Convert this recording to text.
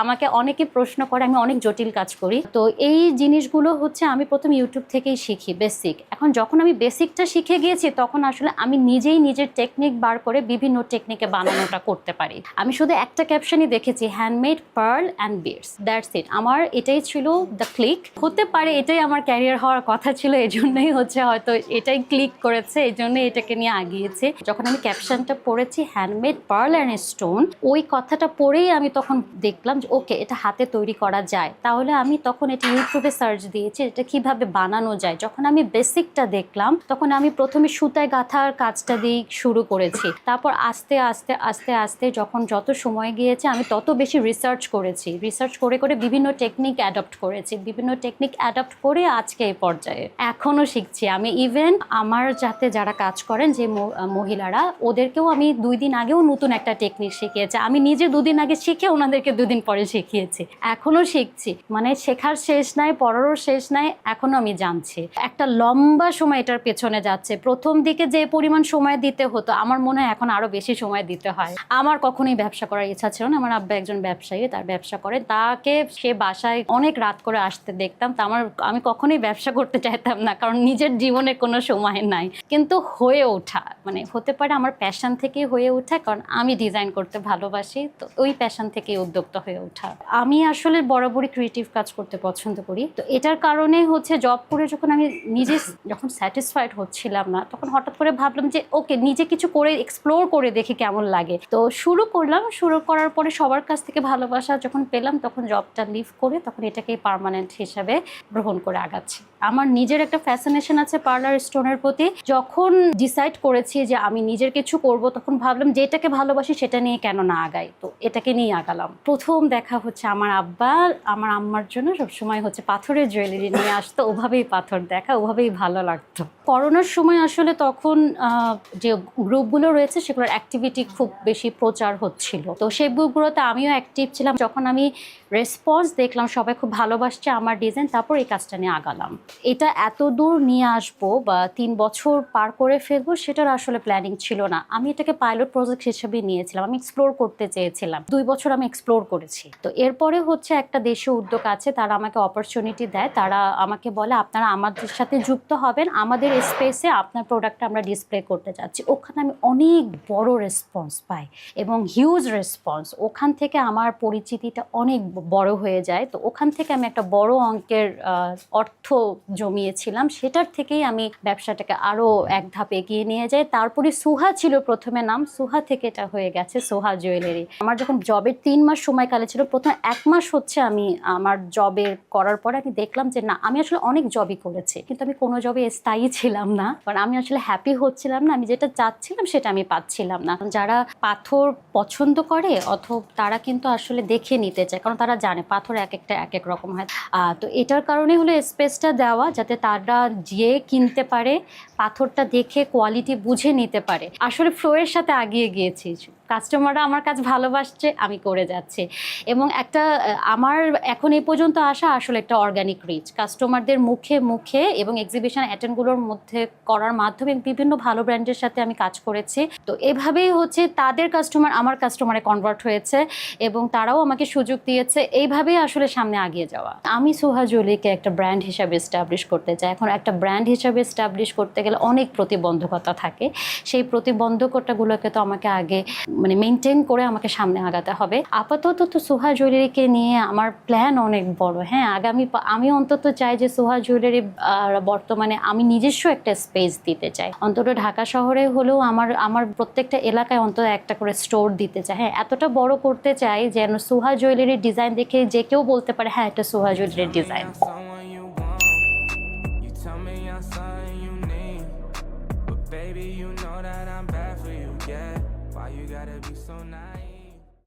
আমাকে অনেকে প্রশ্ন করে, আমি অনেক জটিল কাজ করি। তো এই জিনিসগুলো হচ্ছে আমি প্রথম ইউটিউব থেকেই শিখি, বেসিক। এখন যখন আমি বেসিকটা শিখে গিয়েছি তখন আসলে আমি নিজেই নিজের টেকনিক বার করে বিভিন্ন টেকনিকে বানানোটা করতে পারি। আমি শুধু একটা ক্যাপশনই দেখেছি, handmade pearl and beads, that's it. আমার এটাই ছিল দ্য ক্লিক। হতে পারে এটাই আমার ক্যারিয়ার হওয়ার কথা ছিল, এই জন্যই হচ্ছে হয়তো এটাই ক্লিক করেছে, এই জন্য এটাকে নিয়ে আগিয়েছে। যখন আমি ক্যাপশনটা পড়েছি হ্যান্ডমেড পার্ল অ্যান্ড স্টোন, ওই কথাটা পড়েই আমি তখন দেখলাম যে ওকে, এটা হাতে তৈরি করা যায়। তাহলে আমি তখন এটা ইউটিউবে সার্চ দিয়েছি এটা কিভাবে বানানো যায়। যখন আমি বেসিকটা দেখলাম তখন আমি প্রথমে সুতায় গাঁথার কাজটা দিয়ে শুরু করেছি। তারপর আস্তে আস্তে আস্তে আস্তে যখন যত সময় গিয়েছে আমি তত বেশি রিসার্চ করেছি। রিসার্চ করে করে বিভিন্ন টেকনিক অ্যাডপ্ট করেছি, বিভিন্ন টেকনিক অ্যাডপ্ট করে আজকে এই পর্যায়ে এখনও শিখছি। আমি ইভেন আমার যাতে যারা কাজ করেন যে মহিলারা, ওদেরকেও আমি 2 দিন আগেও নতুন একটা টেকনিক শিখিয়েছি। আমি নিজে 2 দিন আগে শিখে ওনাদেরকে 2 দিন পরে শিখিয়েছি। এখনও শিখছি, মানে শেখার শেষ নাই, পড়ারও শেষ নাই, এখনও আমি জানছি। একটা লম্বা সময় এটার পেছনে যাচ্ছে। প্রথম দিকে যে পরিমাণ সময় দিতে হতো, আমার মনে হয় এখন আরও বেশি সময় দিতে হয়। আমার কখনোই ব্যবসা করার ইচ্ছা ছিল না। আমার আব্বা একজন ব্যবসায়ী, তার ব্যবসা করে, তাকে সে বাসায় অনেক রাত করে আসতে দেখতাম। তা আমি কখনোই ব্যবসা করতে চাইতাম না, কারণ নিজের জীবনে কোনো সময় নাই। কিন্তু হয়ে ওঠা, মানে হতে পারে আমার প্যাশন থেকেই হয়ে ওঠা, কারণ আমি ডিজাইন করতে ভালোবাসি, তো ওই প্যাশন থেকেই উদ্যোক্তা হয়ে ওঠা। আমি আসলে বরাবরই ক্রিয়েটিভ কাজ করতে পছন্দ করি। তো এটার কারণে হচ্ছে জব করে যখন আমি নিজে যখন স্যাটিসফাইড হচ্ছিলাম না, তখন হঠাৎ করে ভাবলাম যে ওকে, নিজে কিছু করে এক্সপ্লোর করে দেখি কেমন লাগে। তো শুরু করলাম। শুরু করার পরে সবার কাছ থেকে ভালোবাসা যখন পেলাম, তখন জবটা লিভ করে তখন এটাকেই পার্মানেন্ট হিসাবে গ্রহণ করে আগাচ্ছি। আমার নিজের একটা ফ্যাসিনেশন আছে পার্লার স্টোনের প্রতি। যখন ডিসাইড করেছি যে আমি নিজের কিছু করব, তখন ভাবলাম যে এটাকে ভালোবাসি সেটা নিয়ে কেন না আগাই, তো এটাকে নিয়ে আগালাম। প্রথম দেখা হচ্ছে আমার আব্বা আমার আম্মার জন্য সবসময় হচ্ছে পাথরের জুয়েলারি নিয়ে আসতো, ওভাবেই পাথর দেখা, ওভাবেই ভালো লাগতো। করোনার সময় আসলে তখন যে গ্রুপগুলো রয়েছে সেগুলোর অ্যাক্টিভিটি খুব বেশি প্রচার হচ্ছিল, তো সেই গ্রুপগুলোতে আমিও অ্যাক্টিভ ছিলাম। যখন আমি রেসপন্স দেখলাম সবাই খুব ভালোবাসছে আমার ডিজাইন, তারপর এই কাজটা নিয়ে আগালাম। এটা এত দূর নিয়ে আসবো বা 3 বছর পার করে ফেলবো, সেটার আসলে প্ল্যানিং ছিল না। আমি এটাকে পাইলট প্রজেক্ট হিসেবে নিয়েছিলাম, আমি এক্সপ্লোর করতে চেয়েছিলাম। 2 বছর আমি এক্সপ্লোর করেছি। তো এরপরে হচ্ছে একটা দেশীয় উদ্যোগ আছে, তারা আমাকে অপরচুনিটি দেয়। তারা আমাকে বলে আপনারা আমাদের সাথে যুক্ত হবেন, আমাদের স্পেসে আপনার প্রোডাক্টটা আমরা ডিসপ্লে করতে যাচ্ছি। ওখানে আমি অনেক বড় রেসপন্স পাই এবং হিউজ রেসপন্স। ওখান থেকে আমার পরিচিতিটা অনেক বড় হয়ে যায়। তো ওখান থেকে আমি একটা বড় অঙ্কের অর্থ জমিয়েছিলাম। সেটার থেকেই আমি ব্যবসাটাকে আরও এক ধাপ এগিয়ে নিয়ে যাই। তারপরে সুহা ছিল প্রথমে নাম, সুহা থেকে এটা হয়ে গেছে সোহা জুয়েলারি। আমার যখন জবের 3 মাস সময়কালে ছিল, প্রথম 1 মাস হচ্ছে আমি আমার জবের করার পরে আমি দেখলাম যে না, আমি আসলে অনেক জবই করেছি, কিন্তু আমি কোনো জবে স্থায়ী ছিলাম না, কারণ আমি আসলে হ্যাপি হচ্ছিলাম না। আমি যেটা চাচ্ছিলাম সেটা আমি পাচ্ছিলাম না। যারা পাথর পছন্দ করে অথবা তারা কিন্তু আসলে দেখে নিতে চায়, কারণ তারা জানে পাথর এক একটা এক এক রকম হয়। তো এটার কারণে হলো স্পেসটা দেওয়া, যাতে তারা যে কিনতে পারে পাথরটা দেখে কোয়ালিটি বুঝে নিতে পারে। আসলে ফ্লোয়ের সাথে আগিয়ে গিয়েছি, কাস্টমাররা আমার কাজ ভালোবাসছে, আমি করে যাচ্ছি। এবং একটা আমার এখন এই পর্যন্ত আসা আসলে একটা অর্গানিক রিচ, কাস্টমারদের মুখে মুখে এবং এক্সিবিশন অ্যাটেন্ডগুলোর মধ্যে করার মাধ্যমে বিভিন্ন ভালো ব্র্যান্ডের সাথে আমি কাজ করেছি। তো এভাবেই হচ্ছে তাদের কাস্টমার আমার কাস্টমারে কনভার্ট হয়েছে এবং তারাও আমাকে সুযোগ দিয়েছে। এইভাবেই আসলে সামনে আগিয়ে যাওয়া। আমি সোহা জুয়েলারিকে একটা ব্র্যান্ড হিসাবে এস্টাবলিশ করতে চাই। এখন একটা ব্র্যান্ড হিসাবে এস্টাবলিশ করতে গেলে অনেক প্রতিবন্ধকতা থাকে। সেই প্রতিবন্ধকতাগুলোকে তো আমাকে আগে মেনটেন করে আমাকে সামনে আগাতে হবে। আপাতত তো সোহা জুয়েলারিকে নিয়ে আমার প্ল্যান অনেক বড়। হ্যাঁ, আমি অন্তত চাই যে সোহা জুয়েলারি বর্তমানে আমি নিজস্ব একটা স্পেস দিতে চাই। অন্তত ঢাকা শহরে হলেও আমার প্রত্যেকটা এলাকায় অন্তত একটা করে স্টোর দিতে চাই। হ্যাঁ, এতটা বড় করতে চাই যেন সোহা জুয়েলারির ডিজাইন দেখে যে কেউ বলতে পারে হ্যাঁ, এটা সোহা জুয়েলারির design. Baby, you know that I'm bad for you, yeah. Why you gotta be so nice?